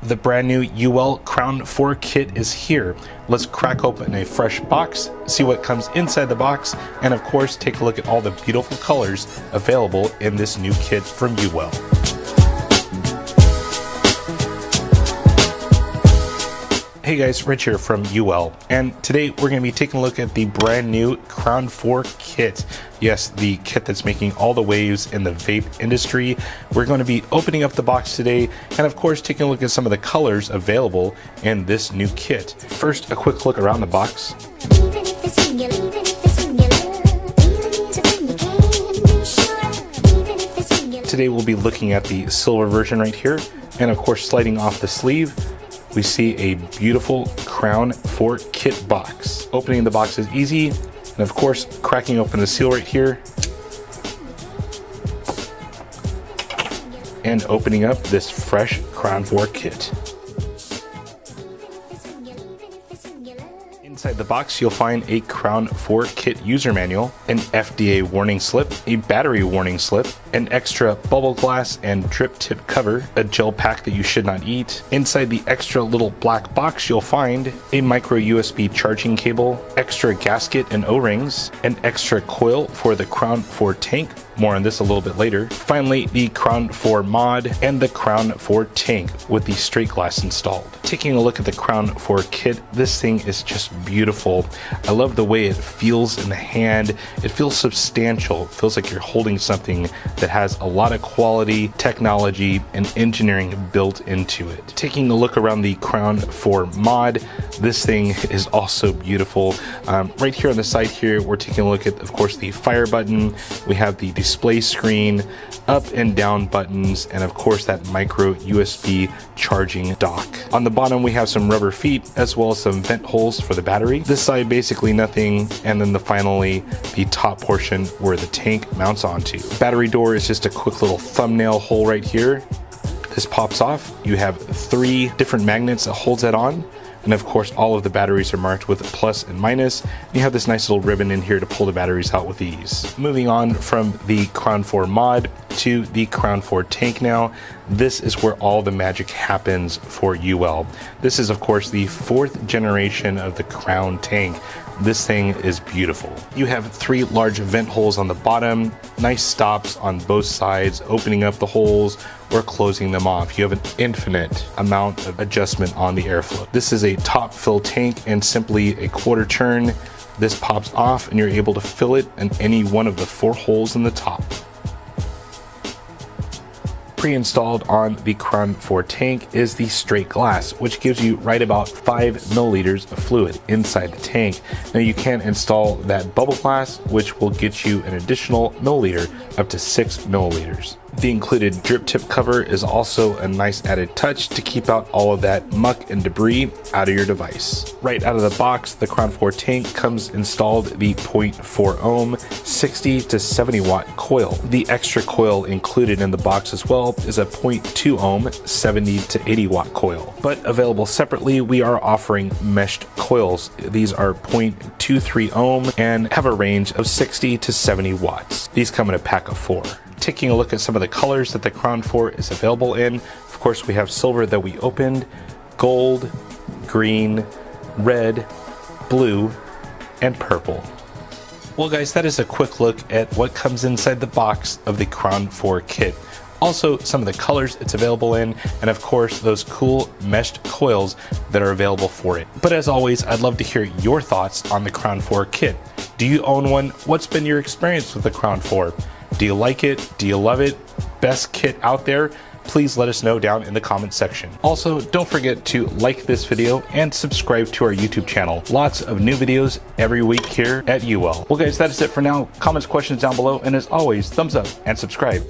The brand new UWELL Crown 4 kit is here. Let's crack open a fresh box, see what comes inside the box, and of course take a look at all the beautiful colors available in this new kit from UWELL. Hey guys, Rich here from UWELL, and today we're going to be taking a look at the brand new Crown 4 kit. Yes, the kit that's making all the waves in the vape industry. We're going to be opening up the box today and of course taking a look at some of the colors available in this new kit. First, a quick look around the box. Today we'll be looking at the silver version right here, and of course sliding off the sleeve, we see a beautiful Crown 4 kit box. Opening the box is easy, and of course cracking open the seal right here and opening up this fresh Crown 4 kit. Inside the box, you'll find a Crown 4 kit user manual, an FDA warning slip, a battery warning slip, an extra bubble glass and drip tip cover, a gel pack that you should not eat. Inside the extra little black box, you'll find a micro USB charging cable, extra gasket and O-rings, an extra coil for the Crown 4 tank. More on this a little bit later. Finally, the Crown 4 mod and the Crown 4 tank with the straight glass installed. Taking a look at the Crown 4 kit, this thing is just beautiful. I love the way it feels in the hand. It feels substantial. It feels like you're holding something that has a lot of quality, technology, and engineering built into it. Taking a look around the Crown 4 mod, this thing is also beautiful. Right here on the side here, we're taking a look at, of course, the fire button. We have the display screen, up and down buttons, and of course that micro USB charging dock. On the bottom we have some rubber feet as well as some vent holes for the battery. This side basically nothing, and then finally the top portion where the tank mounts onto. Battery door is just a quick little thumbnail hole right here. This pops off. You have 3 different magnets that holds that on. And of course, all of the batteries are marked with plus and minus. You have this nice little ribbon in here to pull the batteries out with ease. Moving on from the Crown 4 mod to the Crown 4 tank now. This is where all the magic happens for UWELL. This is of course the 4th generation of the Crown tank. This thing is beautiful. You have 3 large vent holes on the bottom, nice stops on both sides, opening up the holes or closing them off. You have an infinite amount of adjustment on the airflow. This is a top fill tank, and simply a quarter turn, this pops off and you're able to fill it in any one of the 4 holes in the top. Pre-installed on the Crown 4 tank is the straight glass, which gives you right about 5 milliliters of fluid inside the tank. Now you can install that bubble glass, which will get you an additional milliliter up to 6 milliliters. The included drip tip cover is also a nice added touch to keep out all of that muck and debris out of your device. Right out of the box, the Crown 4 tank comes installed the 0.4 ohm 60 to 70 watt coil. The extra coil included in the box as well is a 0.2 ohm 70 to 80 watt coil. But available separately, we are offering meshed coils. These are 0.23 ohm and have a range of 60 to 70 watts. These come in a pack of 4. Taking a look at some of the colors that the Crown 4 is available in, of course we have silver that we opened, gold, green, red, blue, and purple. Well guys, that is a quick look at what comes inside the box of the Crown 4 kit. Also some of the colors it's available in, and of course those cool meshed coils that are available for it. But as always, I'd love to hear your thoughts on the Crown 4 kit. Do you own one? What's been your experience with the Crown 4? Do you like it? Do you love it? Best kit out there? Please let us know down in the comment section. Also, don't forget to like this video and subscribe to our YouTube channel. Lots of new videos every week here at UWELL. Well guys, that is it for now. Comments, questions down below, and as always, thumbs up and subscribe.